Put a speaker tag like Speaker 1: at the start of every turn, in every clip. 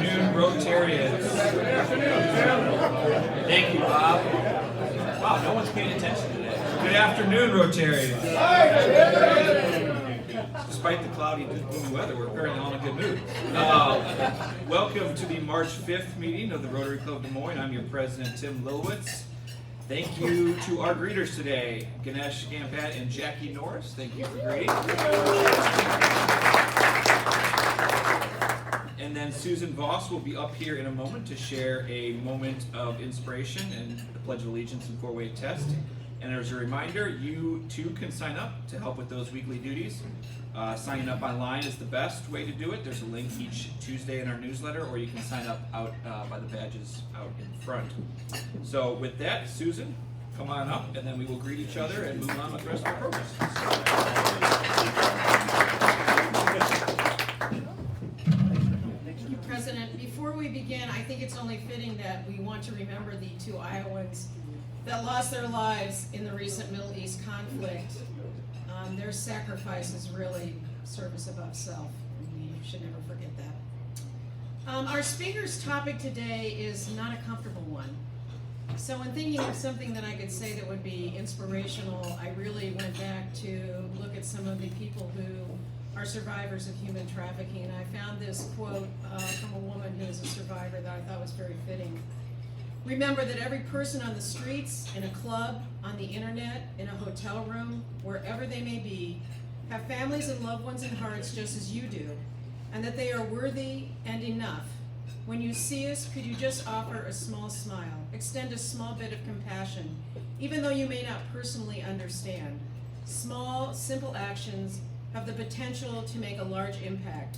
Speaker 1: afternoon, Rotarians. Thank you, Bob. Wow, no one's paying attention today. Good afternoon, Rotarians. Despite the cloudy, gloomy weather, we're apparently all in a good mood. Welcome to the March 5th meeting of the Rotary Club Des Moines. I'm your president, Tim Lilowitz. Thank you to our greeters today, Ganesh Gampat and Jackie Norris. Thank you for greeting. And then Susan Voss will be up here in a moment to share a moment of inspiration and the Pledge of Allegiance and four-way test. And as a reminder, you too can sign up to help with those weekly duties. Signing up online is the best way to do it. There's a link each Tuesday in our newsletter, or you can sign up out by the badges out in front. So with that, Susan, come on up, and then we will greet each other and move on with the rest of our program.
Speaker 2: Thank you, President. Before we begin, I think it's only fitting that we want to remember the two Iowans that lost their lives in the recent Middle East conflict. Their sacrifices really service above self, and we should never forget that. Our speaker's topic today is not a comfortable one. So in thinking of something that I could say that would be inspirational, I really went back to look at some of the people who are survivors of human trafficking, and I found this quote from a woman who is a survivor that I thought was very fitting. Remember that every person on the streets, in a club, on the internet, in a hotel room, wherever they may be, have families and loved ones in hearts just as you do, and that they are worthy and enough. When you see us, could you just offer a small smile, extend a small bit of compassion, even though you may not personally understand. Small, simple actions have the potential to make a large impact,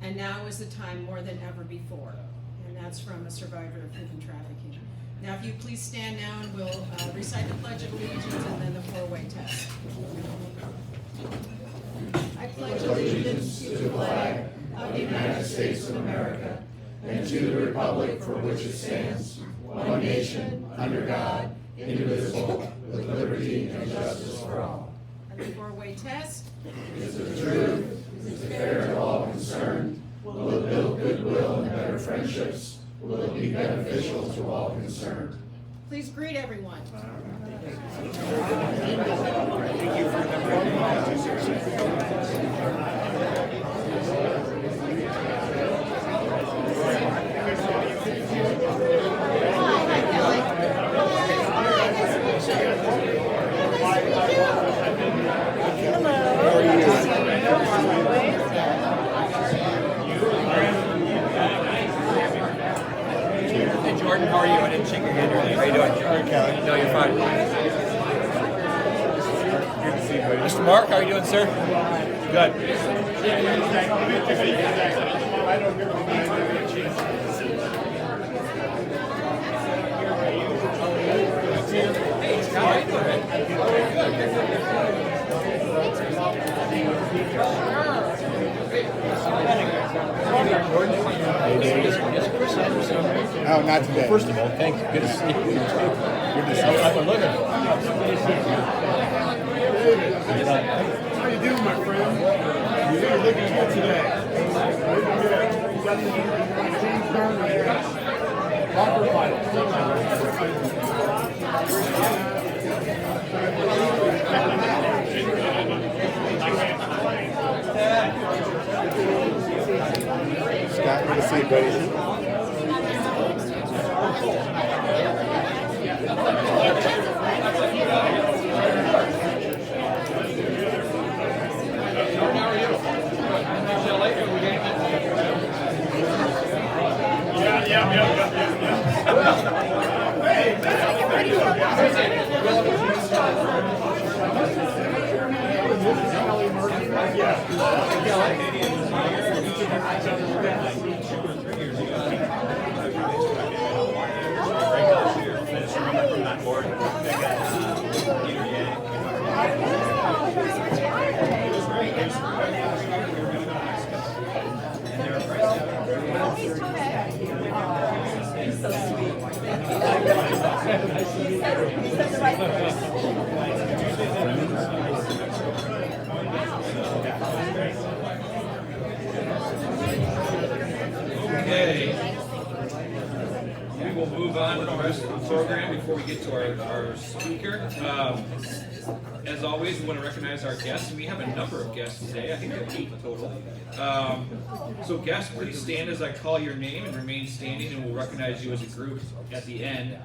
Speaker 2: and now is the time more than ever before. And that's from a survivor of human trafficking. Now, if you please stand now, and we'll recite the Pledge of Allegiance and then the four-way test. I pledge allegiance to the flag of the United States of America and to the republic for which it stands, one nation, under God, indivisible, with liberty and justice for all. And the four-way test. Is it true? Is it fair to all concerned? Will it build goodwill and better friendships? Will it be beneficial to all concerned? Please greet everyone.
Speaker 1: Jordan, how are you? I didn't shake your hand earlier. How are you doing? Good, Kelly. No, you're fine. Good to see you, buddy. Mr. Mark, how are you doing, sir? Good. Hey, Scott, how are you doing, man?
Speaker 3: Oh, not today.
Speaker 4: First of all, thanks. Good to see you. Good to see you. Look at
Speaker 3: How you doing, my friend? You're looking good today. You got the James Brown right here. Locker fight. Scott, good to see you, buddy.
Speaker 1: Okay. We will move on to the rest of the program before we get to our speaker. As always, we want to recognize our guests, and we have a number of guests today. I think we have 8 total. So guests, please stand as I call your name and remain standing, and we'll recognize you as a group at the end.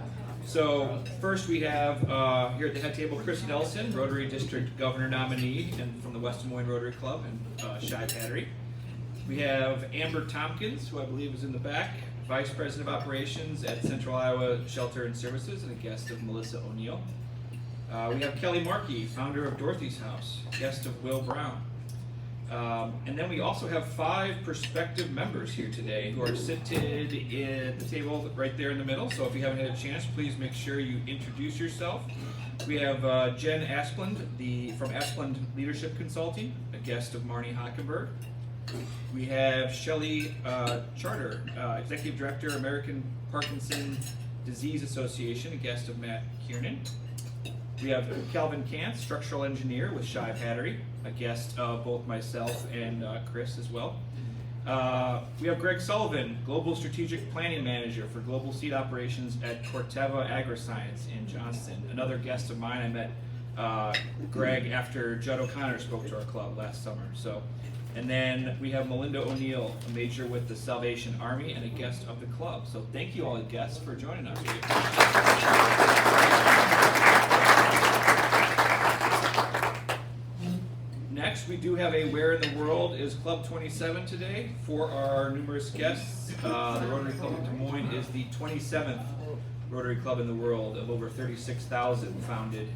Speaker 1: So first we have here at the head table Chris Nelson, Rotary District Governor nominee and from the West Des Moines Rotary Club and Shive Hattery. We have Amber Tompkins, who I believe is in the back, Vice President of Operations at Central Iowa Shelter and Services and a guest of Melissa O'Neill. We have Kelly Markey, founder of Dorothy's House, guest of Will Brown. And then we also have 5 prospective members here today who are seated at the table right there in the middle. So if you haven't had a chance, please make sure you introduce yourself. We have Jen Asplund, from Asplund Leadership Consulting, a guest of Marnie Hockenberg. We have Shelley Charter, Executive Director, American Parkinson's Disease Association, a guest of Matt Kiernan. We have Calvin Kantz, Structural Engineer with Shive Hattery, a guest of both myself and Chris as well. We have Greg Sullivan, Global Strategic Planning Manager for Global Seed Operations at Corteva Agriscience in Johnston. Another guest of mine. I met Greg after Judd O'Connor spoke to our club last summer. And then we have Melinda O'Neill, a major with the Salvation Army and a guest of the club. So thank you all guests for joining us. Next, we do have a Where in the World is Club 27 today for our numerous guests. The Rotary Club of Des Moines is the 27th Rotary Club in the world of over 36,000 founded.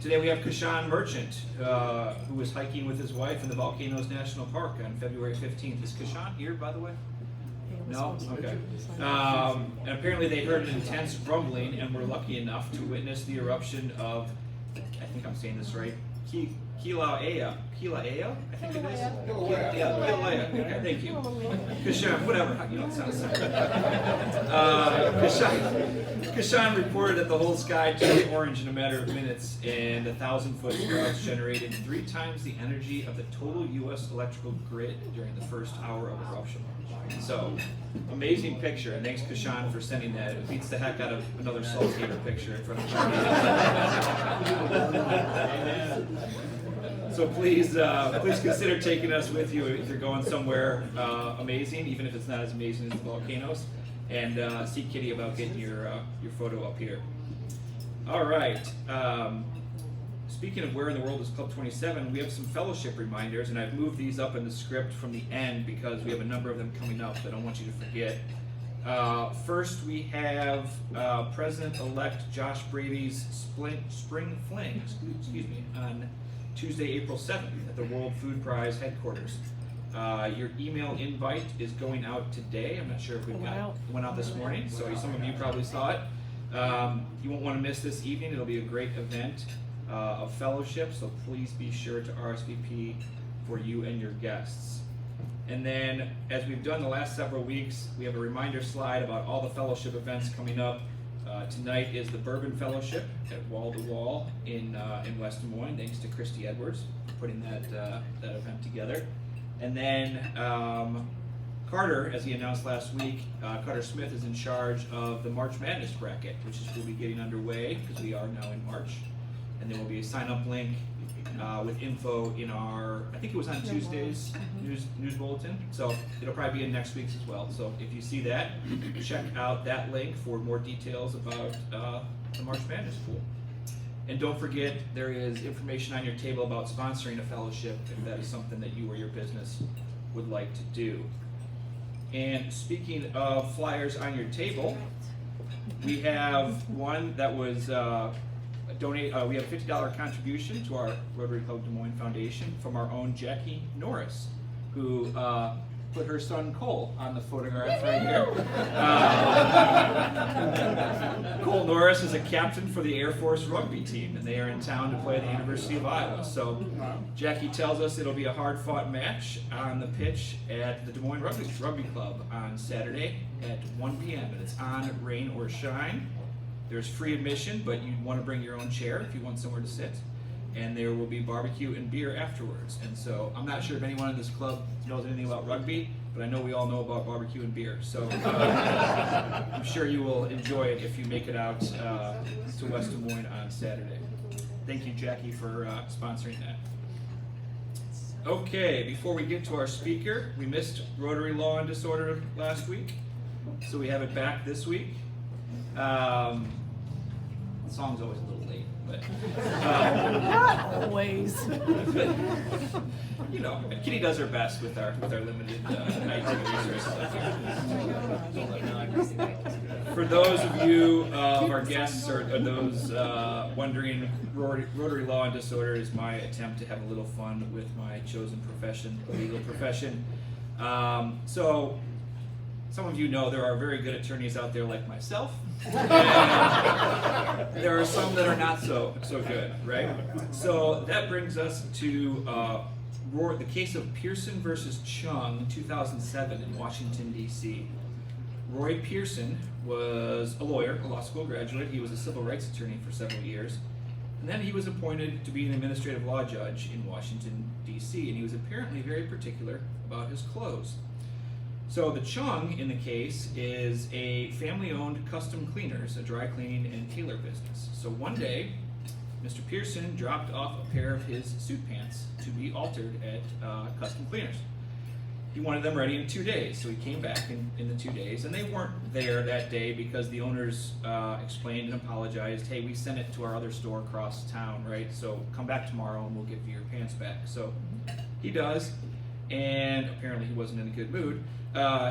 Speaker 1: Today we have Kashan Merchant, who was hiking with his wife in the Volcanoes National Park on February 15th. Is Kashan here, by the way? No? Okay. And apparently they heard an intense rumbling and were lucky enough to witness the eruption of, I think I'm saying this right, Kilauea, I think it is? Kilauea. Okay, thank you. Kashan, whatever, you know, it sounds Kashan reported that the whole sky turned orange in a matter of minutes, and 1,000-foot sprouts generated 3 times the energy of the total U.S. electrical grid during the first hour of eruption. So, amazing picture, and thanks Kashan for sending that. It beats the heck out of another Salthaven picture in front of me. So please consider taking us with you if you're going somewhere amazing, even if it's not as amazing as the volcanoes. And see Kitty about getting your photo up here. All right. Speaking of Where in the World is Club 27, we have some fellowship reminders, and I've moved these up in the script from the end because we have a number of them coming up that I don't want you to forget. First, we have President-elect Josh Brady's Spring Fling, on Tuesday, April 7th at the World Food Prize headquarters. Your email invite is going out today. I'm not sure if it went out this morning, so some of you probably saw it. You won't want to miss this evening. It'll be a great event of fellowship, so please be sure to RSVP for you and your guests. And then, as we've done the last several weeks, we have a reminder slide about all the fellowship events coming up. Tonight is the Bourbon Fellowship at Wall to Wall in West Des Moines. Thanks to Christy Edwards for putting that event together. And then Carter, as he announced last week, Carter Smith is in charge of the March Madness bracket, which will be getting underway because we are now in March. And there will be a sign-up link with info in our, I think it was on Tuesday's news bulletin. So it'll probably be in next week's as well. So if you see that, check out that link for more details about the March Madness pool. And don't forget, there is information on your table about sponsoring a fellowship if that is something that you or your business would like to do. And speaking of flyers on your table, we have one that was we have a $50 contribution to our Rotary Club Des Moines Foundation from our own Jackie Norris, who put her son Cole on the photograph right here. Cole Norris is a captain for the Air Force rugby team, and they are in town to play at the University of Iowa. So Jackie tells us it'll be a hard-fought match on the pitch at the Des Moines Rugby Club on Saturday at 1 p.m. and it's on, rain or shine. There's free admission, but you want to bring your own chair if you want somewhere to sit. And there will be barbecue and beer afterwards. And so I'm not sure if anyone in this club knows anything about rugby. but I know we all know about barbecue and beer, so I'm sure you will enjoy it if you make it out to West Des Moines on Saturday. Thank you, Jackie, for sponsoring that. Okay, before we get to our speaker, we missed Rotary Law and Disorder last week, so we have it back this week. The song's always a little late, but
Speaker 5: Not always.
Speaker 1: you know, Kitty does her best with our limited IT resources up here. For those of you of our guests or those wondering, Rotary Law and Disorder is my attempt to have a little fun with my chosen profession, the legal profession. So some of you know there are very good attorneys out there like myself, and there are some that are not so good, right? So that brings us to the case of Pearson versus Chung, 2007 in Washington, D.C. Roy Pearson was a lawyer, a law school graduate. He was a civil rights attorney for several years. And then he was appointed to be an administrative law judge in Washington, D.C., and he was apparently very particular about his clothes. So the Chung in the case is a family-owned custom cleaners, a dry cleaning and tailor business. So one day, Mr. Pearson dropped off a pair of his suit pants to be altered at Custom Cleaners. He wanted them ready in 2 days, so he came back in the 2 days, and they weren't there that day because the owners explained and apologized, hey, we sent it to our other store across town, right, so come back tomorrow and we'll give you your pants back. So he does, and apparently he wasn't in a good mood.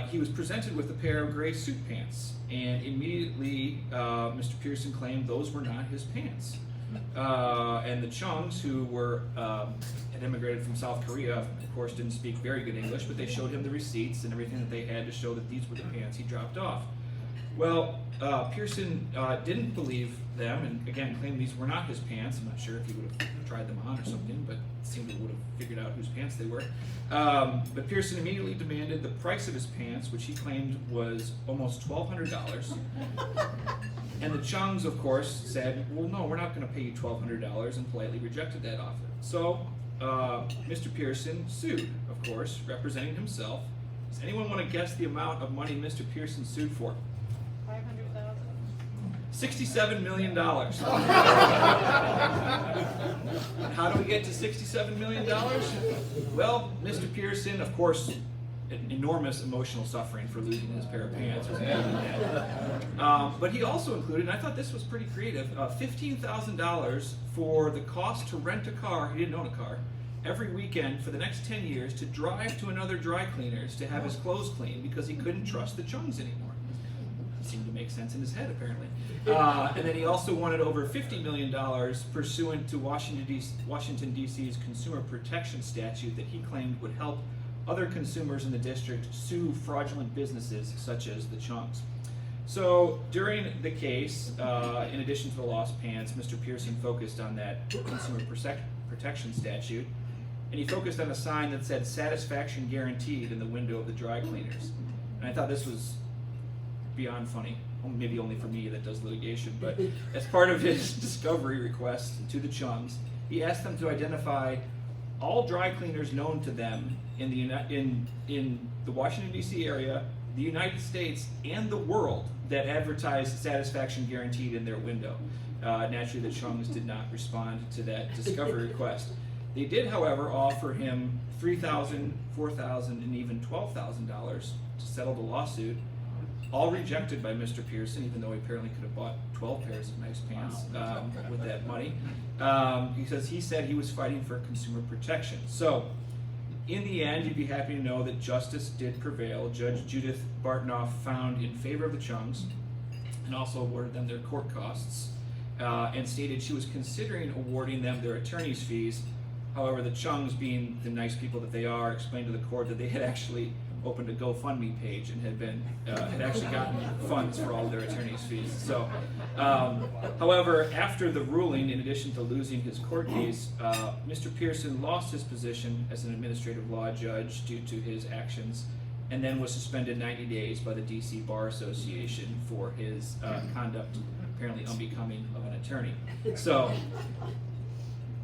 Speaker 1: He was presented with a pair of gray suit pants, and immediately Mr. Pearson claimed those were not his pants. And the Chungs, who had immigrated from South Korea, of course didn't speak very good English, but they showed him the receipts and everything that they had to show that these were the pants he dropped off. Well, Pearson didn't believe them, and again claimed these were not his pants. I'm not sure if he would have tried them on or something, but it seemed he would have figured out whose pants they were. But Pearson immediately demanded the price of his pants, which he claimed was almost $1,200. And the Chungs, of course, said, well, no, we're not going to pay you $1,200, and politely rejected that offer. So Mr. Pearson sued, of course, representing himself. Does anyone want to guess the amount of money Mr. Pearson sued for? $67 million. How do we get to $67 million? Well, Mr. Pearson, of course, enormous emotional suffering for losing his pair of pants. But he also included, and I thought this was pretty creative, $15,000 for the cost to rent a car, he didn't own a car, every weekend for the next 10 years to drive to another dry cleaners to have his clothes cleaned because he couldn't trust the Chungs anymore. Seemed to make sense in his head, apparently. And then he also wanted over $50 million pursuant to Washington, D.C.'s consumer protection statute that he claimed would help other consumers in the district sue fraudulent businesses such as the Chungs. So during the case, in addition to the lost pants, Mr. Pearson focused on that consumer protection statute, and he focused on a sign that said "satisfaction guaranteed" in the window of the dry cleaners. And I thought this was beyond funny, maybe only for me that does litigation, but as part of his discovery request to the Chungs, he asked them to identify all dry cleaners known to them in the Washington, D.C. area, the United States, and the world that advertised satisfaction guaranteed in their window. Naturally, the Chungs did not respond to that discovery request. They did, however, offer him $3,000, $4,000, and even $12,000 to settle the lawsuit, all rejected by Mr. Pearson, even though he apparently could have bought 12 pairs of nice pants with that money, because he said he was fighting for consumer protection. So, in the end, you'd be happy to know that justice did prevail. Judge Judith Bartnoff found in favor of the Chungs and also awarded them their court costs and stated she was considering awarding them their attorney's fees. However, the Chungs, being the nice people that they are, explained to the court that they had actually opened a GoFundMe page and had actually gotten funds for all of their attorney's fees. So, however, after the ruling, in addition to losing his court case, Mr. Pearson lost his position as an administrative law judge due to his actions, and then was suspended 90 days by the DC Bar Association for his conduct apparently unbecoming of an attorney. So,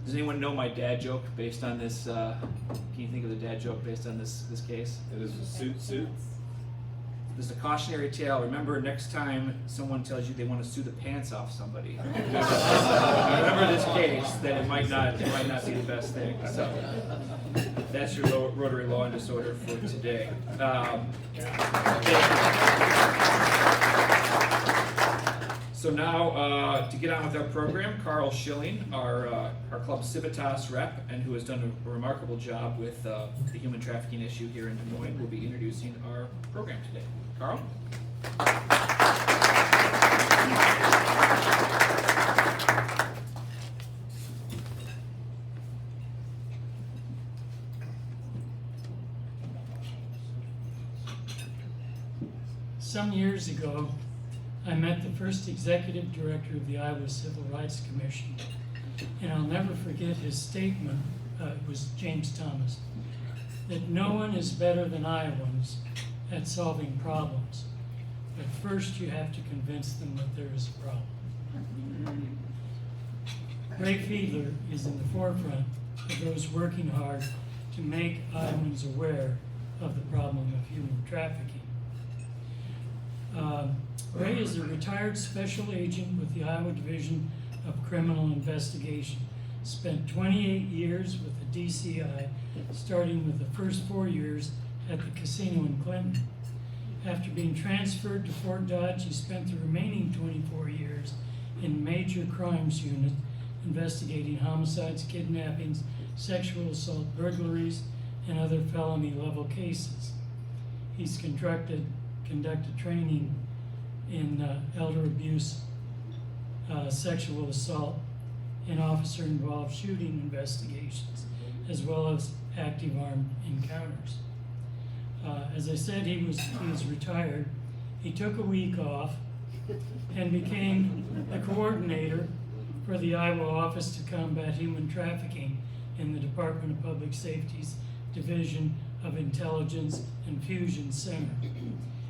Speaker 1: Does anyone know my dad joke based on this? Can you think of the dad joke based on this case?
Speaker 4: It is a suit.
Speaker 1: This is a cautionary tale. Remember, next time someone tells you they want to sue the pants off somebody, remember this case, that it might not be the best thing. So that's your Rotary Law and Disorder for today. So now, to get on with our program, Carl Schilling, our club Civitas rep, and who has done a remarkable job with the human trafficking issue here in Des Moines, will be introducing our program today. Carl?
Speaker 6: Some years ago, I met the first executive director of the Iowa Civil Rights Commission, and I'll never forget his statement, it was James Thomas, that no one is better than Iowans at solving problems, but first you have to convince them that there is a problem. Ray Fiedler is in the forefront of those working hard to make Iowans aware of the problem of human trafficking. Ray is a retired special agent with the Iowa Division of Criminal Investigation. Spent 28 years with the DCI, starting with the first 4 years at the casino in Clinton. After being transferred to Fort Dodge, he spent the remaining 24 years in Major Crimes Unit, investigating homicides, kidnappings, sexual assault, burglaries, and other felony-level cases. He's conducted training in elder abuse, sexual assault, and officer-involved shooting investigations, as well as active armed encounters. As I said, he was retired. He took a week off and became the coordinator for the Iowa Office to Combat Human Trafficking in the Department of Public Safety's Division of Intelligence and Fusion Center.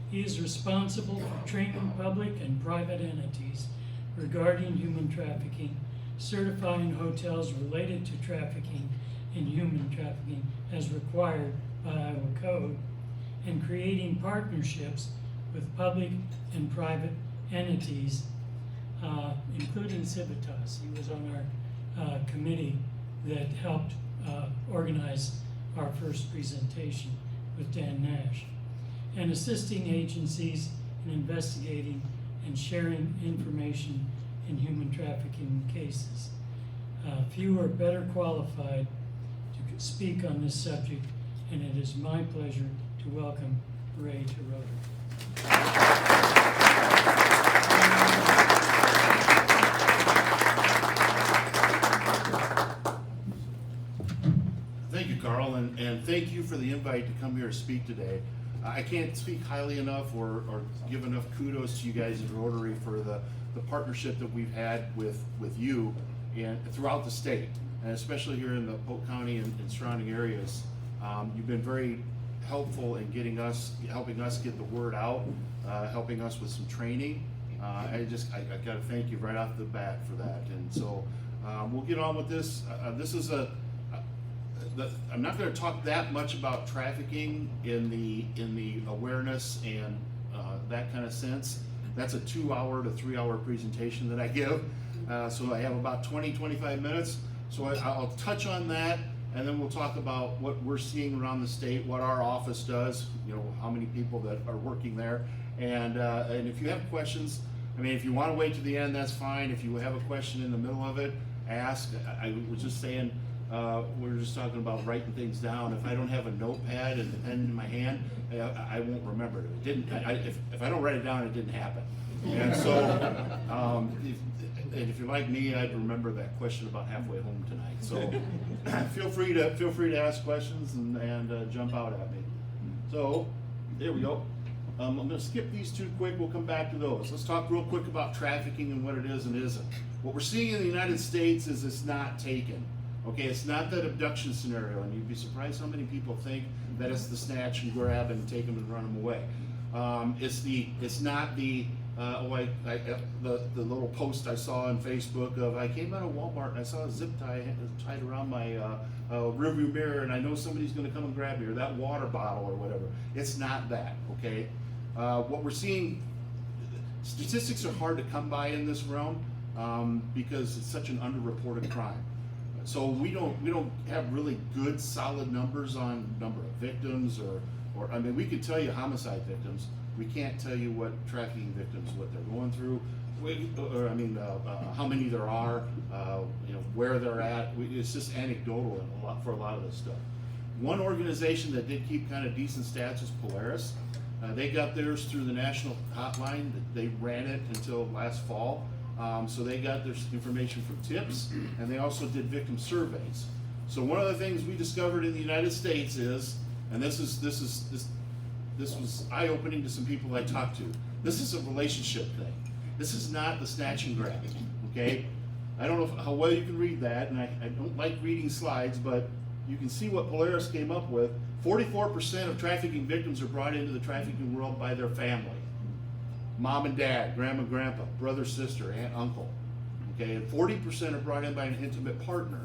Speaker 6: He is responsible for training public and private entities regarding human trafficking, certifying hotels related to trafficking and human trafficking as required by Iowa Code, and creating partnerships with public and private entities, including Civitas. He was on our committee that helped organize our first presentation with Dan Nash, and assisting agencies in investigating and sharing information in human trafficking cases. Few are better qualified to speak on this subject, and it is my pleasure to welcome Ray to Rotary.
Speaker 3: Thank you, Carl, and thank you for the invite to come here to speak today. I can't speak highly enough or give enough kudos to you guys at Rotary for the partnership that we've had with you and throughout the state, and especially here in the Polk County and surrounding areas. You've been very helpful in helping us get the word out, helping us with some training. I got to thank you right off the bat for that. And so we'll get on with this. This is I'm not going to talk that much about trafficking in the awareness and that kind of sense. That's a 2-hour to 3-hour presentation that I give. So I have about 20-25 minutes. So I'll touch on that, and then we'll talk about what we're seeing around the state, what our office does, how many people that are working there. And if you have questions, if you want to wait to the end, that's fine. If you have a question in the middle of it, ask. I was just saying, we were just talking about writing things down. If I don't have a notepad and a pen in my hand, I won't remember it. If I don't write it down, it didn't happen. And so, if you're like me, I'd remember that question about halfway home tonight. So, feel free to ask questions and jump out at me. So, there we go. I'm going to skip these two quick. We'll come back to those. Let's talk real quick about trafficking and what it is and isn't. What we're seeing in the United States is it's not taken. Okay, it's not that abduction scenario, and you'd be surprised how many people think that it's the snatch and grab and take them and run them away. It's not the The little post I saw on Facebook of I came out of Walmart and I saw a zip tie tied around my rearview mirror and I know somebody's going to come and grab me, or that water bottle or whatever. It's not that, okay? What we're seeing, statistics are hard to come by in this realm because it's such an underreported crime. So we don't have really good solid numbers on number of victims or I mean, we could tell you homicide victims. We can't tell you what trafficking victims, what they're going through, how many there are, where they're at. It's just anecdotal for a lot of this stuff. One organization that did keep kind of decent stats is Polaris. They got theirs through the national hotline. They ran it until last fall. So they got their information from tips, and they also did victim surveys. So one of the things we discovered in the United States is, and this was eye-opening to some people I talked to. This is a relationship thing. This is not the snatch and grab, okay? I don't know how well you can read that, and I don't like reading slides, but you can see what Polaris came up with. 44% of trafficking victims are brought into the trafficking world by their family. Mom and dad, grandma, grandpa, brother, sister, aunt, uncle, okay? And 40% are brought in by an intimate partner,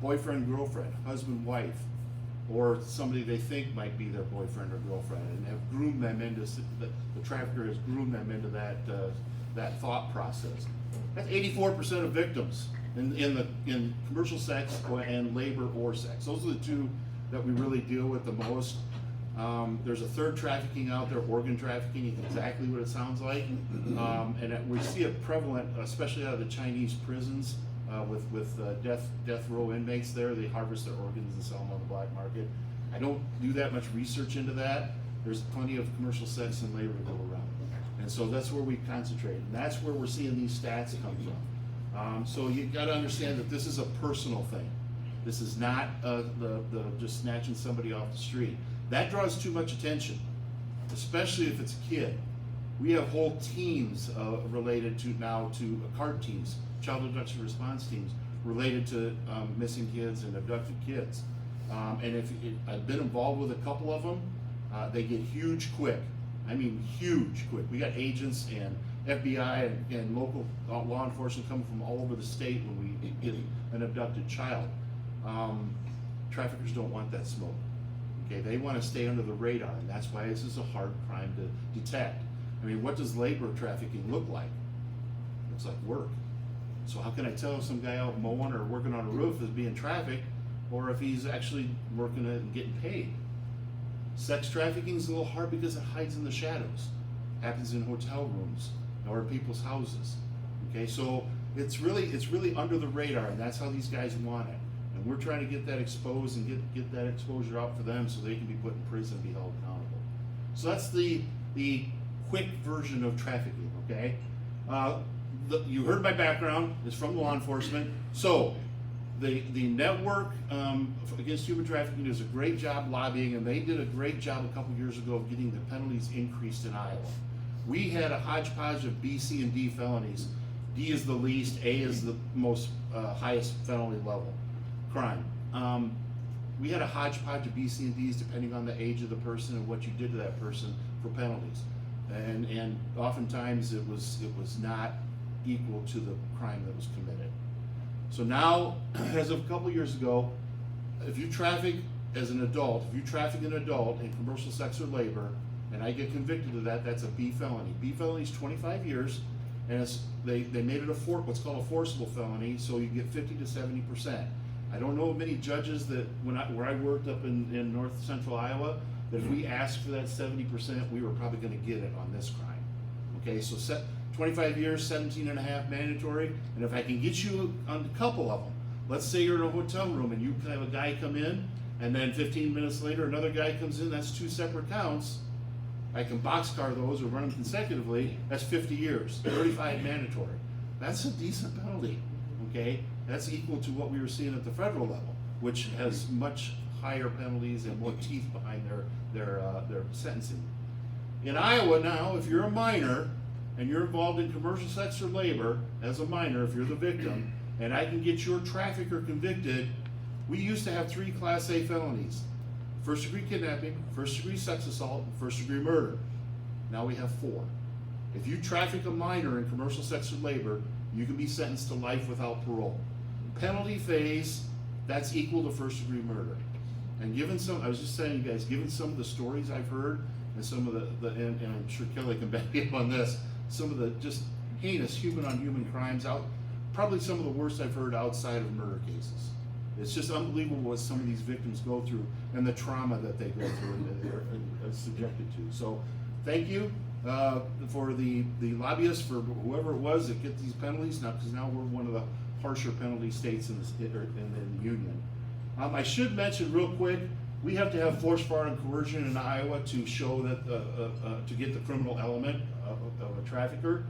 Speaker 3: boyfriend, girlfriend, husband, wife, or somebody they think might be their boyfriend or girlfriend, and have groomed them into, the trafficker has groomed them into that thought process. That's 84% of victims in commercial sex and labor or sex. Those are the two that we really deal with the most. There's a third trafficking out there, organ trafficking, exactly what it sounds like. And we see it prevalent, especially out of the Chinese prisons, with death row inmates there. They harvest their organs and sell them on the black market. I don't do that much research into that. There's plenty of commercial sex and labor to go around. And so that's where we concentrate. And that's where we're seeing these stats come from. So you gotta understand that this is a personal thing. This is not the just snatching somebody off the street. That draws too much attention, especially if it's a kid. We have whole teams related to CART teams, child abduction response teams, related to missing kids and abducted kids. And I've been involved with a couple of them, they get huge quick. I mean huge quick. We got agents and FBI and local law enforcement coming from all over the state when we get an abducted child. Traffickers don't want that smoke. Okay, they want to stay under the radar, and that's why this is a hard crime to detect. I mean, what does labor trafficking look like? It's like work. So how can I tell if some guy out mowing or working on a roof is being trafficked, or if he's actually working it and getting paid? Sex trafficking is a little hard because it hides in the shadows. Happens in hotel rooms or in people's houses. Okay, so it's really under the radar, and that's how these guys want it. And we're trying to get that exposed and get that exposure out for them so they can be put in prison and be held accountable. So that's the quick version of trafficking, okay? You heard my background, it's from law enforcement. So the Network Against Human Trafficking does a great job lobbying, and they did a great job a couple years ago of getting the penalties increased in Iowa. We had a hodgepodge of B, C, and D felonies. D is the least, A is the most highest felony level crime. We had a hodgepodge of B, C, and Ds depending on the age of the person and what you did to that person for penalties. And oftentimes it was not equal to the crime that was committed. So now, as of a couple years ago, if you traffic as an adult, if you traffic an adult in commercial sex or labor, and I get convicted of that, that's a B felony. B felony is 25 years, and they made it what's called a forcible felony, so you get 50 to 70%. I don't know of many judges that where I worked up in north central Iowa, that if we asked for that 70%, we were probably going to get it on this crime. Okay, so 25 years, 17 and a half mandatory, and if I can get you on a couple of them, let's say you're in a hotel room and you can have a guy come in, and then 15 minutes later another guy comes in, that's 2 separate counts. I can boxcar those or run them consecutively, that's 50 years, 35 mandatory. That's a decent penalty, okay? That's equal to what we were seeing at the federal level, which has much higher penalties and more teeth behind their sentencing. In Iowa now, if you're a minor and you're involved in commercial sex or labor as a minor, if you're the victim, and I can get your trafficker convicted, we used to have 3 Class A felonies: first degree kidnapping, first degree sex assault, and first degree murder. Now we have 4. If you traffic a minor in commercial sex or labor, you can be sentenced to life without parole. Penalty phase, that's equal to first degree murder. And given some, I was just saying, you guys, given some of the stories I've heard, and some of and I'm sure Kelly can back me up on this, some of the just heinous human on human crimes probably some of the worst I've heard outside of murder cases. It's just unbelievable what some of these victims go through and the trauma that they go through and they're subjected to. So thank you for the lobbyists, for whoever it was that get these penalties now, because now we're one of the harsher penalty states in the union. I should mention real quick, we have to have force, fraud, and coercion in Iowa to show that to get the criminal element of a trafficker.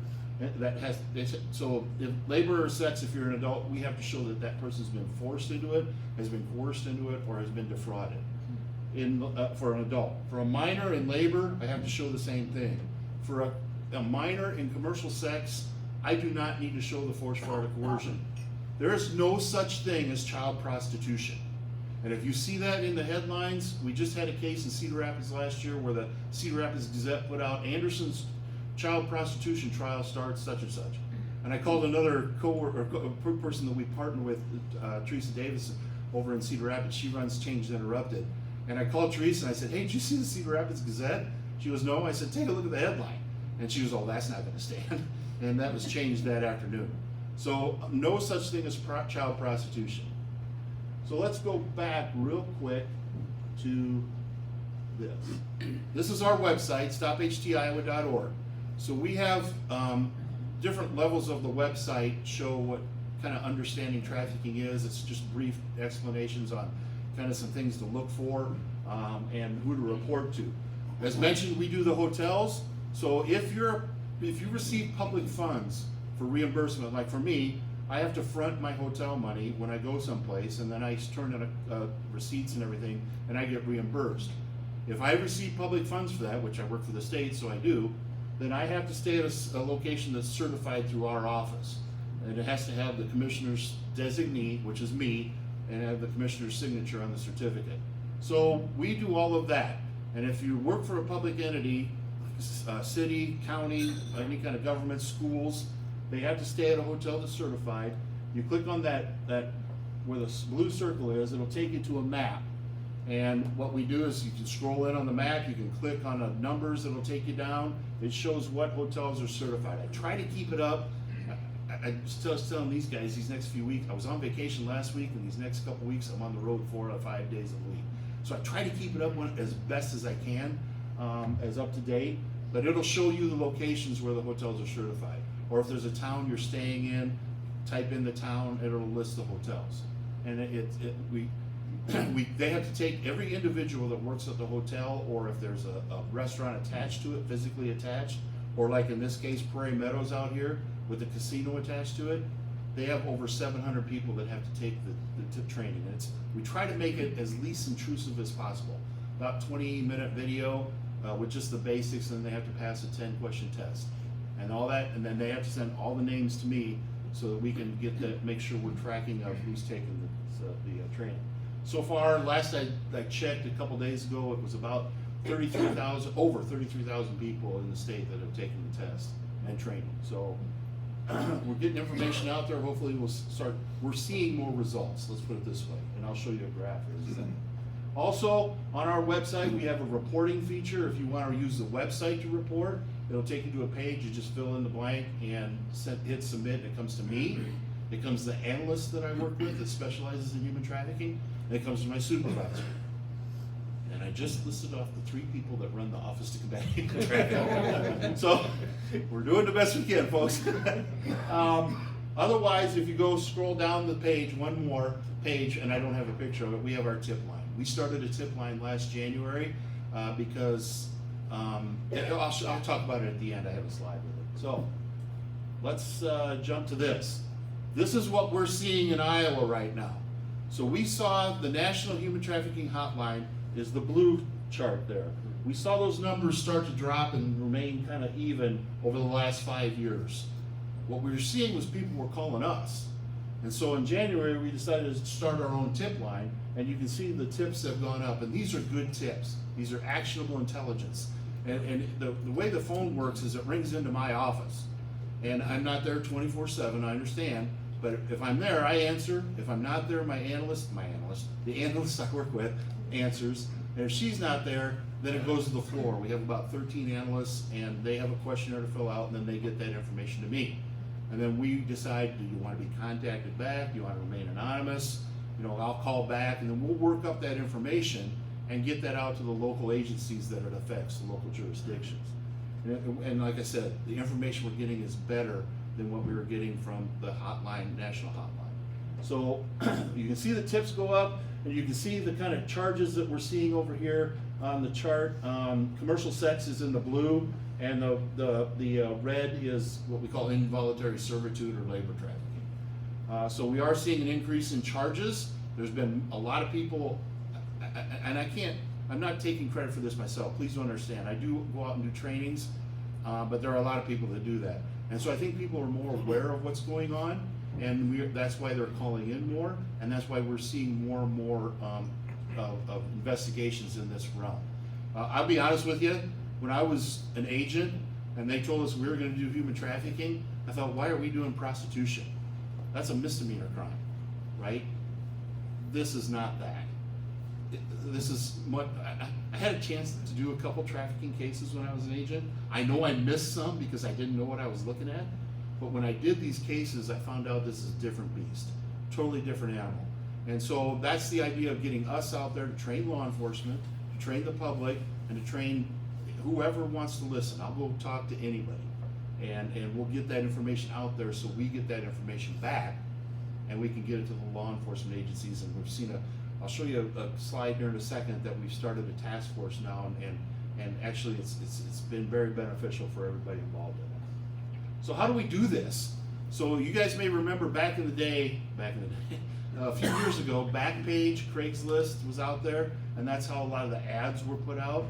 Speaker 3: So if labor or sex, if you're an adult, we have to show that that person's been forced into it, has been coerced into it, or has been defrauded. For an adult. For a minor in labor, I have to show the same thing. For a minor in commercial sex, I do not need to show the force, fraud, or coercion. There is no such thing as child prostitution. And if you see that in the headlines, we just had a case in Cedar Rapids last year where the Cedar Rapids Gazette put out Anderson's child prostitution trial starts such and such. And I called another person that we partner with, Teresa Davis, over in Cedar Rapids. She runs Change Interrupted. And I called Teresa and I said, hey, did you see the Cedar Rapids Gazette? She goes, no. I said, take a look at the headline. And she goes, oh, that's not gonna stand. And that was changed that afternoon. So no such thing as child prostitution. So let's go back real quick to this. This is our website, stophtiowa.org. So we have different levels of the website show what kind of understanding trafficking is. It's just brief explanations on kind of some things to look for and who to report to. As mentioned, we do the hotels. So if you receive public funds for reimbursement, like for me, I have to front my hotel money when I go someplace, and then I turn in receipts and everything, and I get reimbursed. If I receive public funds for that, which I work for the state, so I do, then I have to stay at a location that's certified through our office. And it has to have the commissioner's designee, which is me, and have the commissioner's signature on the certificate. So we do all of that. And if you work for a public entity, city, county, any kind of government, schools, they have to stay at a hotel that's certified. You click on that where the blue circle is, it'll take you to a map. And what we do is you can scroll in on the map, you can click on the numbers that'll take you down. It shows what hotels are certified. I try to keep it up. I was telling these guys these next few weeks, I was on vacation last week, and these next couple weeks I'm on the road 4 to 5 days a week. So I try to keep it up as best as I can, as up to date, but it'll show you the locations where the hotels are certified. Or if there's a town you're staying in, type in the town, it'll list the hotels. And they have to take every individual that works at the hotel, or if there's a restaurant attached to it, physically attached, or like in this case, Prairie Meadows out here with the casino attached to it, they have over 700 people that have to take the training. And we try to make it as least intrusive as possible. About 20-minute video with just the basics, and then they have to pass a 10-question test. And all that, and then they have to send all the names to me so that we can make sure we're tracking of who's taking the training. So far, last I checked a couple days ago, it was about over 33,000 people in the state that have taken the test and training. So we're getting information out there. Hopefully we're seeing more results, let's put it this way. And I'll show you a graph here in a second. Also, on our website, we have a reporting feature. If you want to use the website to report, it'll take you to a page, you just fill in the blank and hit submit, and it comes to me. It comes to the analyst that I work with that specializes in human trafficking, and it comes to my supervisor. And I just listed off the 3 people that run the Office to Combat Human Trafficking. So, we're doing the best we can, folks. Otherwise, if you go scroll down the page, one more page, and I don't have a picture of it, we have our tip line. We started a tip line last January because I'll talk about it at the end. I have a slide with it. So let's jump to this. This is what we're seeing in Iowa right now. So we saw the National Human Trafficking Hotline is the blue chart there. We saw those numbers start to drop and remain kind of even over the last 5 years. What we were seeing was people were calling us. And so in January, we decided to start our own tip line, and you can see the tips have gone up, and these are good tips. These are actionable intelligence. And the way the phone works is it rings into my office. And I'm not there 24/7, I understand, but if I'm there, I answer. If I'm not there, the analyst I work with answers. And if she's not there, then it goes to the floor. We have about 13 analysts, and they have a questionnaire to fill out, and then they get that information to me. And then we decide, do you want to be contacted back? Do you want to remain anonymous? I'll call back, and then we'll work up that information and get that out to the local agencies that it affects, the local jurisdictions. And like I said, the information we're getting is better than what we were getting from the hotline, national hotline. So you can see the tips go up, and you can see the kind of charges that we're seeing over here on the chart. Commercial sex is in the blue, and the red is what we call involuntary servitude or labor trafficking. So we are seeing an increase in charges. There's been a lot of people, and I'm not taking credit for this myself, please don't understand. I do go out and do trainings, but there are a lot of people that do that. And so I think people are more aware of what's going on, and that's why they're calling in more, and that's why we're seeing more and more of investigations in this realm. I'll be honest with you, when I was an agent and they told us we were going to do human trafficking, I thought, why are we doing prostitution? That's a misdemeanor crime, right? This is not that. This is what I had a chance to do a couple trafficking cases when I was an agent. I know I missed some because I didn't know what I was looking at, but when I did these cases, I found out this is a different beast, totally different animal. And so that's the idea of getting us out there to train law enforcement, to train the public, and to train whoever wants to listen. I'll go talk to anybody, and we'll get that information out there so we get that information back, and we can get it to the law enforcement agencies. And we've seen I'll show you a slide here in a second that we've started a task force now, and actually it's been very beneficial for everybody involved in it. So how do we do this? So you guys may remember back in the day, a few years ago, Backpage, Craigslist was out there, and that's how a lot of the ads were put out.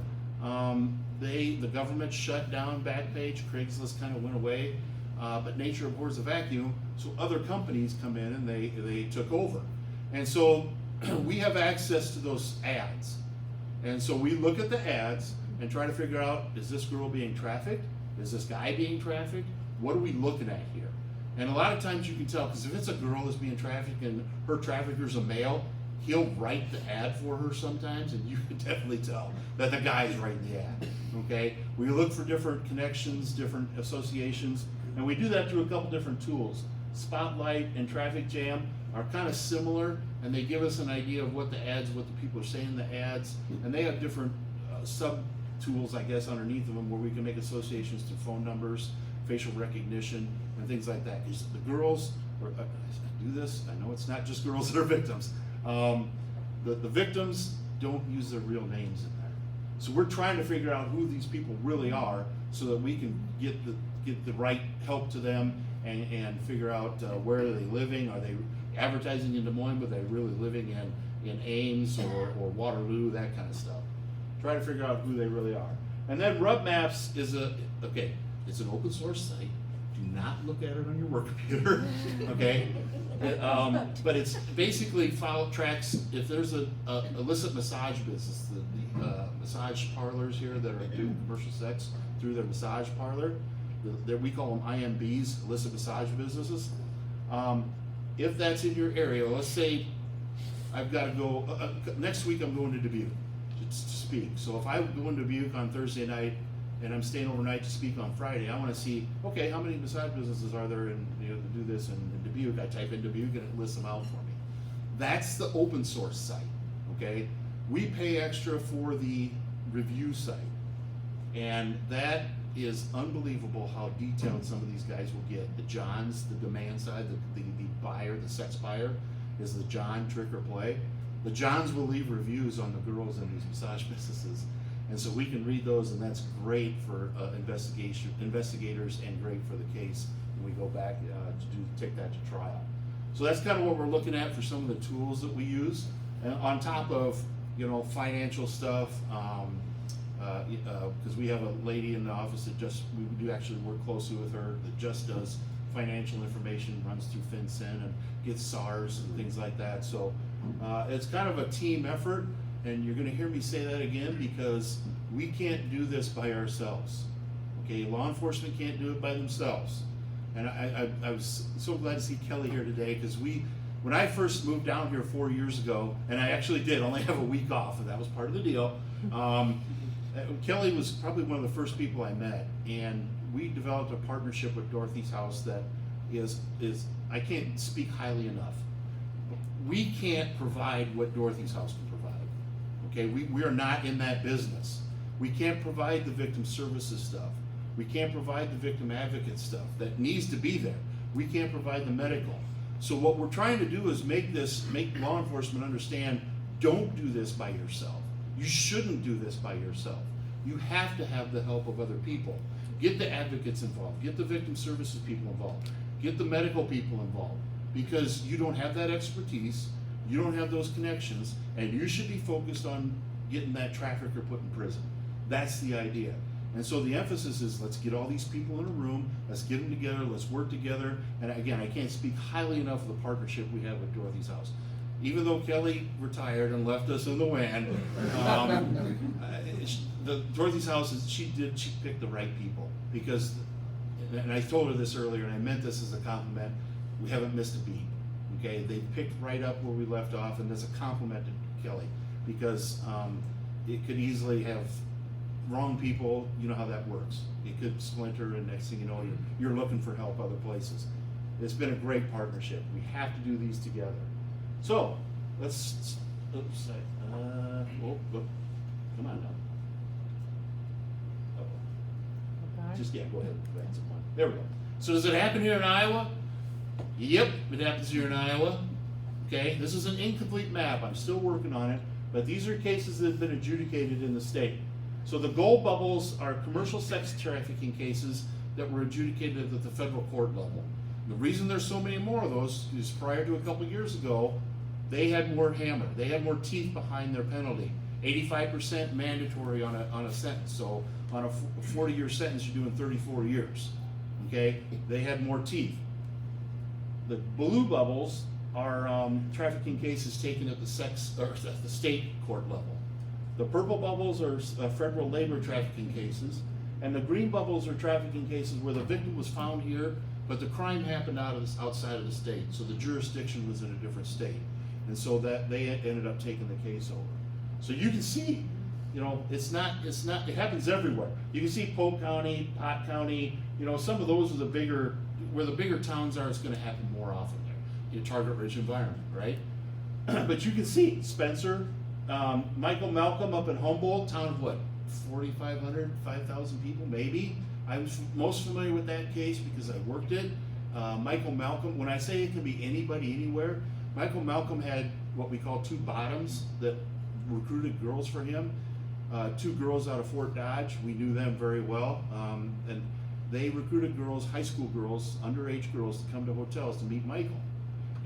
Speaker 3: The government shut down Backpage, Craigslist kind of went away, but nature abhors a vacuum, so other companies come in and they took over. And so we have access to those ads. And so we look at the ads and try to figure out, is this girl being trafficked? Is this guy being trafficked? What are we looking at here? And a lot of times you can tell, because if it's a girl that's being trafficked and her trafficker's a male, he'll write the ad for her sometimes, and you can definitely tell that the guy's writing the ad, okay? We look for different connections, different associations, and we do that through a couple different tools. Spotlight and Traffic Jam are kind of similar, and they give us an idea of what the people are saying in the ads, and they have different sub-tools, I guess, underneath of them where we can make associations to phone numbers, facial recognition, and things like that. Because the girls, I do this, I know it's not just girls that are victims. The victims don't use their real names in there. So we're trying to figure out who these people really are so that we can get the right help to them and figure out where are they living. Are they advertising in Des Moines, but they're really living in Ames or Waterloo, that kind of stuff. Try to figure out who they really are. And then Rub Maps is it's an open source site. Do not look at it on your work computer, okay? But it's basically tracks if there's a illicit massage business, the massage parlors here that are doing commercial sex through their massage parlor, we call them IMBs, illicit massage businesses. If that's in your area, let's say I've got to go, next week I'm going to Dubuque to speak. So if I go into Dubuque on Thursday night and I'm staying overnight to speak on Friday, I want to see, okay, how many massage businesses are there to do this in Dubuque? I type in Dubuque and it lists them out for me. That's the open source site, okay? We pay extra for the review site, and that is unbelievable how detailed some of these guys will get. The Johns, the demand side, the buyer, the sex buyer, is the John trick or play. The Johns will leave reviews on the girls in these massage businesses, and so we can read those, and that's great for investigators and great for the case when we go back to take that to trial. So that's kind of what we're looking at for some of the tools that we use, and on top of financial stuff. Because we have a lady in the office that we do actually work closely with her that just does financial information, runs through FinCEN and gets SARS and things like that. So it's kind of a team effort, and you're going to hear me say that again because We can't do this by ourselves. Okay, law enforcement can't do it by themselves. And I was so glad to see Kelly here today, because when I first moved down here 4 years ago, and I actually did only have a week off, and that was part of the deal. Kelly was probably one of the first people I met, and we developed a partnership with Dorothy's House that is I can't speak highly enough. We can't provide what Dorothy's House can provide. Okay, we are not in that business. We can't provide the victim services stuff. We can't provide the victim advocate stuff that needs to be there. We can't provide the medical. So what we're trying to do is make law enforcement understand, don't do this by yourself. You shouldn't do this by yourself. You have to have the help of other people. Get the advocates involved. Get the victim services people involved. Get the medical people involved. Because you don't have that expertise, you don't have those connections, and you should be focused on getting that trafficker put in prison. That's the idea. And so the emphasis is, let's get all these people in a room, let's get them together, let's work together. And again, I can't speak highly enough of the partnership we have with Dorothy's House. Even though Kelly retired and left us in the wind, the Dorothy's House, she picked the right people. Because, and I told her this earlier, and I meant this as a compliment, we haven't missed a beat. Okay, they picked right up where we left off, and that's a compliment to Kelly, because it could easily have wrong people. You know how that works. It could splinter, and next thing you know, you're looking for help other places. It's been a great partnership. We have to do these together. So let's. Oops. Come on now.
Speaker 5: Okay.
Speaker 3: Just go ahead. There we go. So does it happen here in Iowa? Yep, it happens here in Iowa. Okay, this is an incomplete map. I'm still working on it, but these are cases that have been adjudicated in the state. So the gold bubbles are commercial sex trafficking cases that were adjudicated at the federal court level. The reason there's so many more of those is prior to a couple years ago, they had more hammer. They had more teeth behind their penalty. 85% mandatory on a sentence. So on a 40-year sentence, you're doing 34 years. Okay, they had more teeth. The blue bubbles are trafficking cases taken at the state court level. The purple bubbles are federal labor trafficking cases, and the green bubbles are trafficking cases where the victim was found here, but the crime happened outside of the state, so the jurisdiction was in a different state, and so that they ended up taking the case over. So you can see, you know, it happens everywhere. You can see Polk County, Pot County, you know, some of those are where the bigger towns are, it's going to happen more often there, in a target-rich environment, right? But you can see Spencer, Michael Malcolm up in Humboldt, town of what, 4,500, 5,000 people, maybe? I'm most familiar with that case because I worked it. Michael Malcolm, when I say it can be anybody, anywhere, Michael Malcolm had what we call two bottoms that recruited girls for him. Two girls out of Fort Dodge, we knew them very well, and they recruited girls, high school girls, underage girls, to come to hotels to meet Michael.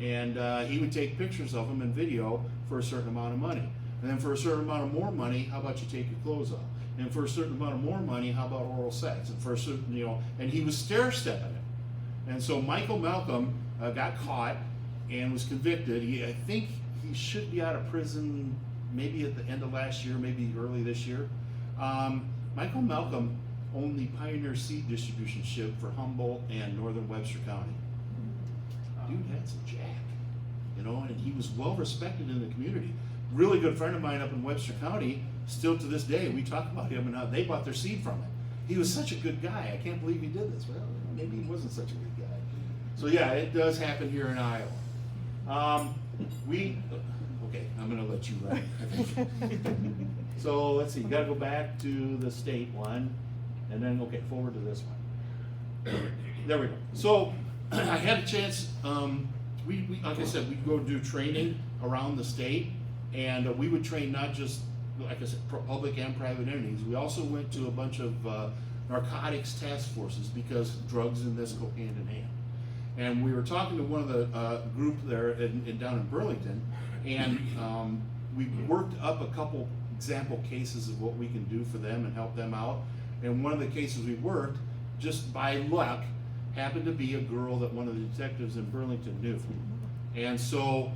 Speaker 3: And he would take pictures of them and video for a certain amount of money. And then for a certain amount of more money, how about you take your clothes off? And for a certain amount of more money, how about oral sex? And for a certain, you know, and he was stair-stepping it. And so Michael Malcolm got caught and was convicted. I think he should be out of prison maybe at the end of last year, maybe early this year. Michael Malcolm owned the Pioneer Seed Distribution Ship for Humboldt and Northern Webster County. Dude had some jack, you know, and he was well respected in the community. Really good friend of mine up in Webster County, still to this day, we talk about him and how they bought their seed from him. He was such a good guy. I can't believe he did this. Well, maybe he wasn't such a good guy. So yeah, it does happen here in Iowa. Okay, I'm gonna let you run, I think. So let's see, gotta go back to the state one, and then, okay, forward to this one. There we go. So I had a chance, we like I said, we'd go do training around the state, and we would train not just, like I said, public and private entities. We also went to a bunch of narcotics task forces because drugs and this go hand in hand. And we were talking to one of the group there down in Burlington, and we worked up a couple example cases of what we can do for them and help them out. And one of the cases we worked, just by luck, happened to be a girl that one of the detectives in Burlington knew. And so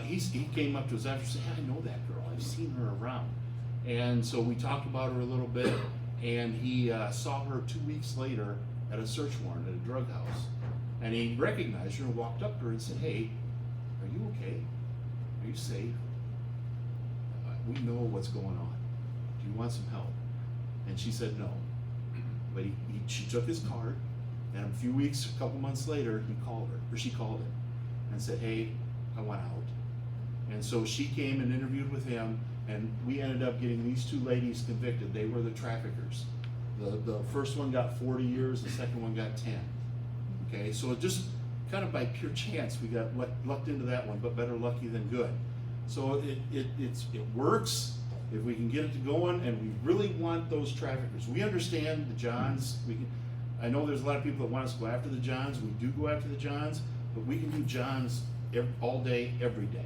Speaker 3: he came up to us after and said, hey, I know that girl, I've seen her around. And so we talked about her a little bit, and he saw her 2 weeks later at a search warrant at a drug house. And he recognized her and walked up to her and said, "Hey, are you okay? Are you safe? We know what's going on. Do you want some help?" And she said no. But she took his card, and a couple months later, he called her, or she called him, and said, "Hey, I want out." And so she came and interviewed with him, and we ended up getting these two ladies convicted. They were the traffickers. The first one got 40 years, the second one got 10. Okay, so just kind of by pure chance, we got lucked into that one, but better lucky than good. So it works if we can get it to going, and we really want those traffickers. We understand the Johns. I know there's a lot of people that want us to go after the Johns. We do go after the Johns, but we can do Johns all day, every day.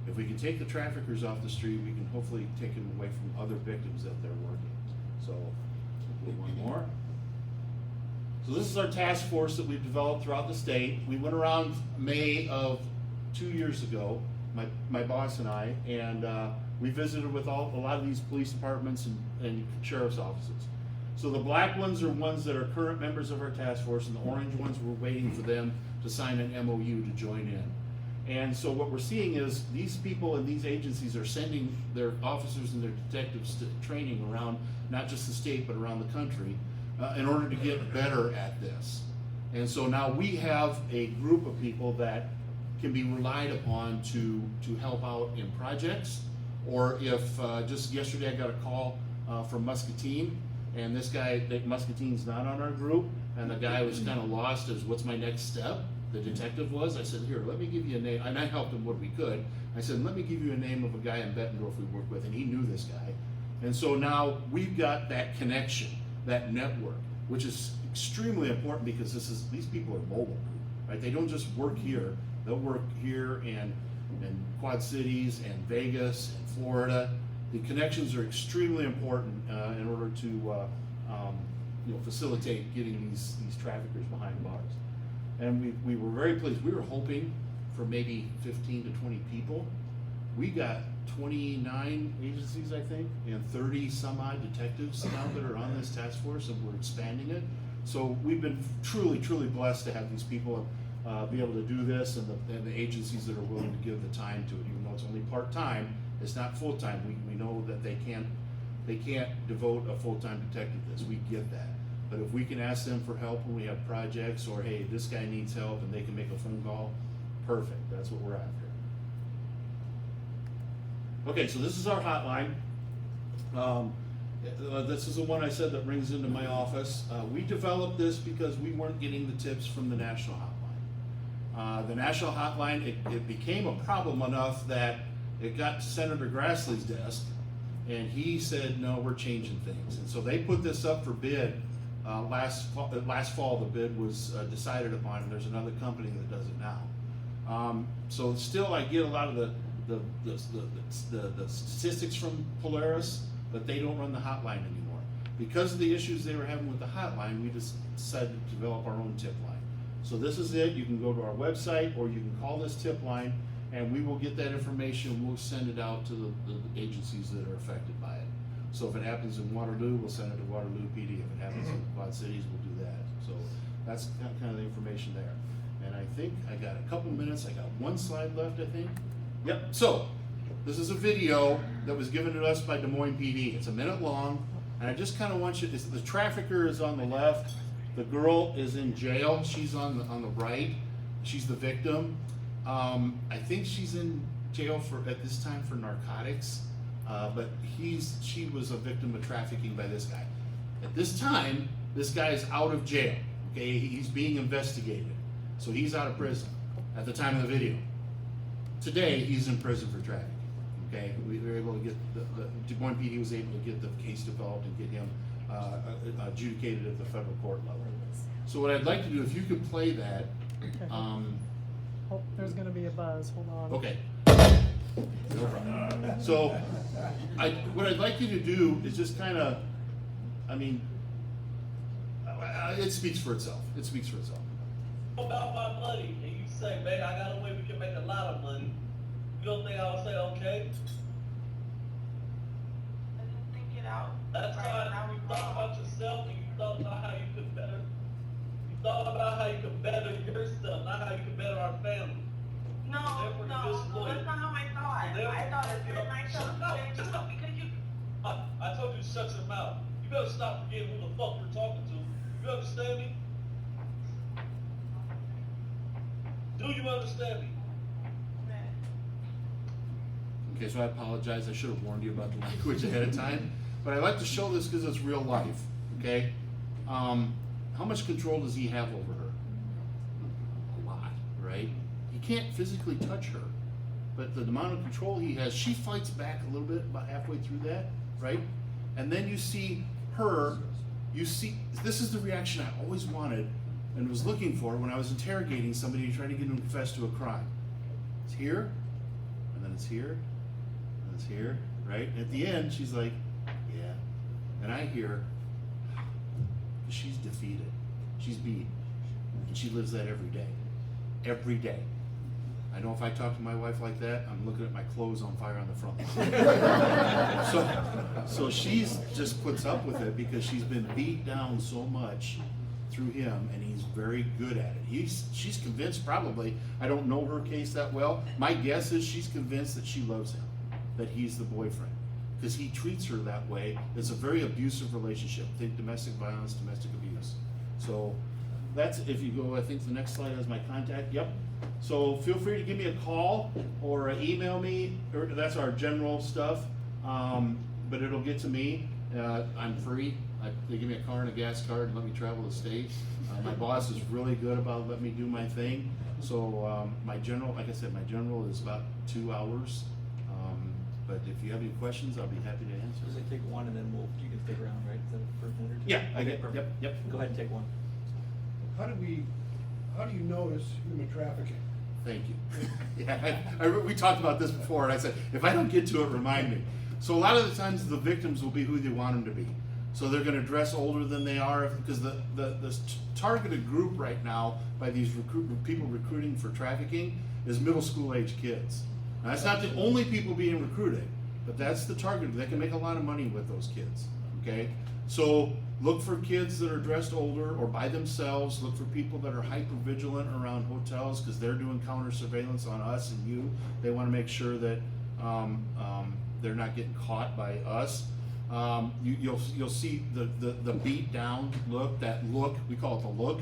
Speaker 3: If we can take the traffickers off the street, we can hopefully take them away from other victims that they're working. So, we'll do one more. So this is our task force that we've developed throughout the state. We went around May of 2 years ago, my boss and I, and we visited with a lot of these police departments and sheriff's offices. So the black ones are ones that are current members of our task force, and the orange ones, we're waiting for them to sign an MOU to join in. And so what we're seeing is these people and these agencies are sending their officers and their detectives to training around not just the state but around the country in order to get better at this. And so now we have a group of people that can be relied upon to help out in projects, or if just yesterday I got a call from Muscatine, and this guy, Muscatine's not on our group, and the guy was kind of lost as what's my next step. The detective was. I said, "Here, let me give you a name," and I helped him what we could. I said, "Let me give you a name of a guy in Bettendorf we work with," and he knew this guy. And so now we've got that connection, that network, which is extremely important because these people are mobile, right? They don't just work here. They'll work here and Quad Cities and Vegas and Florida. The connections are extremely important in order to facilitate getting these traffickers behind bars. And we were very pleased. We were hoping for maybe 15 to 20 people. We got 29 agencies, I think, and 30 some odd detectives now that are on this task force, and we're expanding it. So we've been truly, truly blessed to have these people be able to do this, and the agencies that are willing to give the time to it, even though it's only part-time. It's not full-time. We know that they can't devote a full-time detective to this. We get that. But if we can ask them for help when we have projects, or hey, this guy needs help, and they can make a phone call, perfect. That's what we're after. Okay, so this is our hotline. This is the one I said that rings into my office. We developed this because we weren't getting the tips from the national hotline. The national hotline, it became a problem enough that it got to Senator Grassley's desk, and he said, "No, we're changing things." And so they put this up for bid. Last fall, the bid was decided upon, and there's another company that does it now. So still, I get a lot of the statistics from Polaris, but they don't run the hotline anymore. Because of the issues they were having with the hotline, we just decided to develop our own tip line. So this is it. You can go to our website, or you can call this tip line, and we will get that information. We'll send it out to the agencies that are affected by it. So if it happens in Waterloo, we'll send it to Waterloo PD. If it happens in Quad Cities, we'll do that. So that's kind of the information there. And I think I got a couple minutes. I got one slide left, I think. Yep. So this is a video that was given to us by Des Moines PD. It's a minute long, and I just kind of want you to, the trafficker is on the left. The girl is in jail. She's on the right. She's the victim. I think she's in jail at this time for narcotics. But she was a victim of trafficking by this guy. At this time, this guy is out of jail. Okay, he's being investigated, so he's out of prison at the time of the video. Today, he's in prison for trafficking. Okay, we were able to get Des Moines PD was able to get the case developed and get him adjudicated at the federal court level. So what I'd like to do, if you could play that.
Speaker 5: Oh, there's gonna be a buzz, hold on.
Speaker 3: Okay. No problem. So, what I'd like you to do is just kind of, it speaks for itself. It speaks for itself.
Speaker 7: About my money, and you say, "Man, I got a way we can make a lot of money." You don't think I would say, "Okay"?
Speaker 8: out.
Speaker 7: That's
Speaker 8: Right, now
Speaker 7: right.
Speaker 8: we
Speaker 7: You thought
Speaker 8: wrong.
Speaker 7: about yourself and you thought about how you could better. You thought about how you could better yourself, not how you could better our family.
Speaker 8: No,
Speaker 7: Therefore,
Speaker 8: no,
Speaker 7: you're disloyal.
Speaker 8: that's not how I thought. I thought if you're myself,
Speaker 7: Shut up.
Speaker 8: because you,
Speaker 7: I told you to shut your mouth. You better stop forgetting who the fuck you're talking to. You understand me? Do you understand me?
Speaker 3: Okay, so I apologize, I should have warned you about the language ahead of time, but I like to show this because it's real life, okay? How much control does he have over her? A lot, right? He can't physically touch her, but the amount of control he has, she fights back a little bit about halfway through that, right? And then you see her, this is the reaction I always wanted and was looking for when I was interrogating somebody trying to get them to confess to a crime. It's here, and then it's here, and it's here, right? And at the end, she's like, yeah. And I hear, she's defeated. She's beat. And she lives that every day. Every day. I know if I talk to my wife like that, I'm looking at my clothes on fire on the front lawn. so she's just puts up with it because she's been beat down so much through him, and he's very good at it. She's convinced, probably, I don't know her case that well, my guess is she's convinced that she loves him, that he's the boyfriend, because he treats her that way. It's a very abusive relationship. Think domestic violence, domestic abuse. So that's, if you go, I think the next slide has my contact, yep. So feel free to give me a call or email me, or that's our general stuff, but it'll get to me. I'm free. They give me a car and a gas card and let me travel the state. My boss is really good about letting me do my thing. So my general, like I said, my general is about 2 hours. But if you have any questions, I'll be happy to answer.
Speaker 4: Just like take one and then you can stick around, right? Is that the first minute or two?
Speaker 3: Yeah, I
Speaker 4: Okay,
Speaker 3: get,
Speaker 4: perfect.
Speaker 3: yep.
Speaker 4: Go ahead and take one.
Speaker 9: How do you notice human trafficking?
Speaker 3: Thank you. Yeah, we talked about this before, and I said, if I don't get to it, remind me. So a lot of the times the victims will be who they want them to be. So they're going to dress older than they are, because the targeted group right now by these people recruiting for trafficking is middle school age kids. Now, that's not the only people being recruited, but that's the target. They can make a lot of money with those kids, okay? So look for kids that are dressed older or by themselves. Look for people that are hyper vigilant around hotels, because they're doing counter surveillance on us and you. They want to make sure that they're not getting caught by us. You'll see the beat down look, that look, we call it the look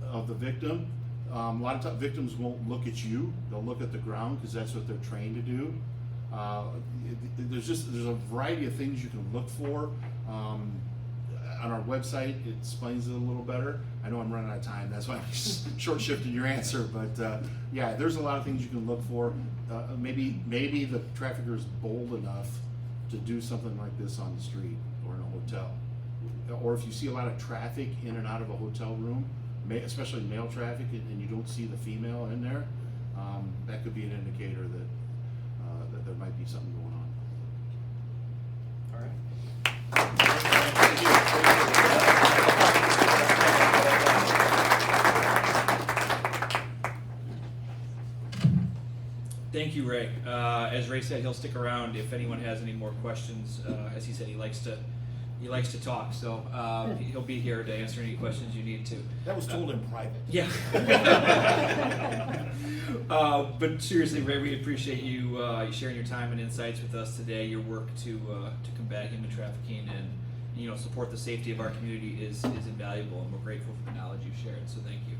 Speaker 3: of the victim. A lot of times victims won't look at you, they'll look at the ground, because that's what they're trained to do. There's a variety of things you can look for. On our website, it explains it a little better. I know I'm running out of time, that's why I'm short shifting your answer, but yeah, there's a lot of things you can look for. Maybe the trafficker is bold enough to do something like this on the street or in a hotel. Or if you see a lot of traffic in and out of a hotel room, especially male traffic, and you don't see the female in there, that could be an indicator that there might be something going on.
Speaker 4: All right.
Speaker 1: Thank you, Ray. As Ray said, he'll stick around if anyone has any more questions. As he said, he likes to talk, so he'll be here to answer any questions you need to.
Speaker 3: That was told in private.
Speaker 1: Yeah. But seriously, Ray, we appreciate you sharing your time and insights with us today. Your work to combat human trafficking and support the safety of our community is invaluable, and we're grateful for the knowledge you've shared. So thank you.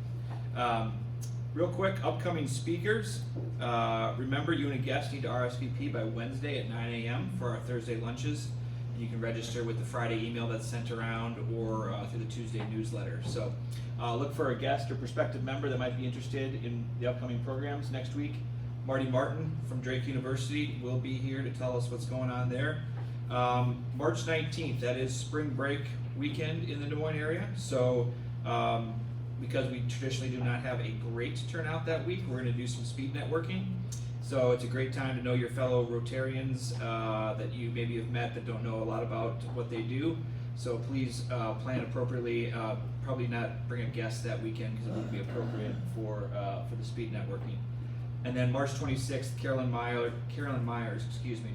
Speaker 1: Real quick, upcoming speakers. Remember, you and a guest need to RSVP by Wednesday at 9 a.m. for our Thursday lunches. You can register with the Friday email that's sent around or through the Tuesday newsletter. So look for a guest or prospective member that might be interested in the upcoming programs next week. Marty Martin from Drake University will be here to tell us what's going on there. March 19th, that is spring break weekend in the Des Moines area. So because we traditionally do not have a great turnout that week, we're going to do some speed networking. So it's a great time to know your fellow Rotarians that you maybe have met that don't know a lot about what they do. So please plan appropriately. Probably not bring a guest that weekend because it wouldn't be appropriate for the speed networking. And then March 26th, Carolyn Myers,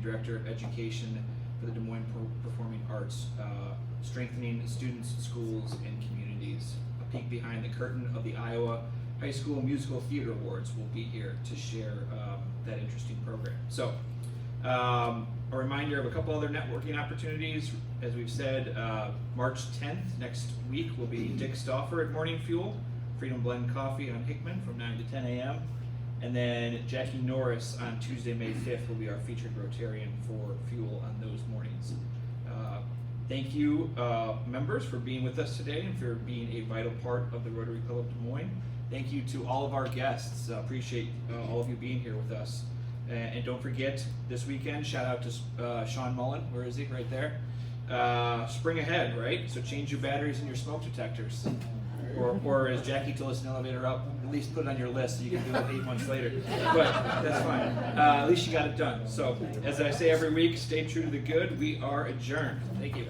Speaker 1: Director of Education for the Des Moines Performing Arts, strengthening students, schools, and communities. A peek behind the curtain of the Iowa High School Musical Theater Awards will be here to share that interesting program. So, a reminder of a couple other networking opportunities. As we've said, March 10th, next week, will be Dick Stauffer at Morning Fuel, Freedom Blend Coffee on Hickman from 9 to 10 a.m. And then Jackie Norris on Tuesday, May 5th will be our featured Rotarian for Fuel on those mornings. Thank you, members, for being with us today and for being a vital part of the Rotary Club of Des Moines. Thank you to all of our guests. Appreciate all of you being here with us. And don't forget, this weekend, shout out to Sean Mullen. Where is he? Right there. Spring ahead, right? So change your batteries and your smoke detectors. Or as Jackie told us in the elevator up, at least put it on your list so you can do it 8 months later. But that's fine. At least you got it done. So, as I say every week, stay true to the good. We are adjourned. Thank you.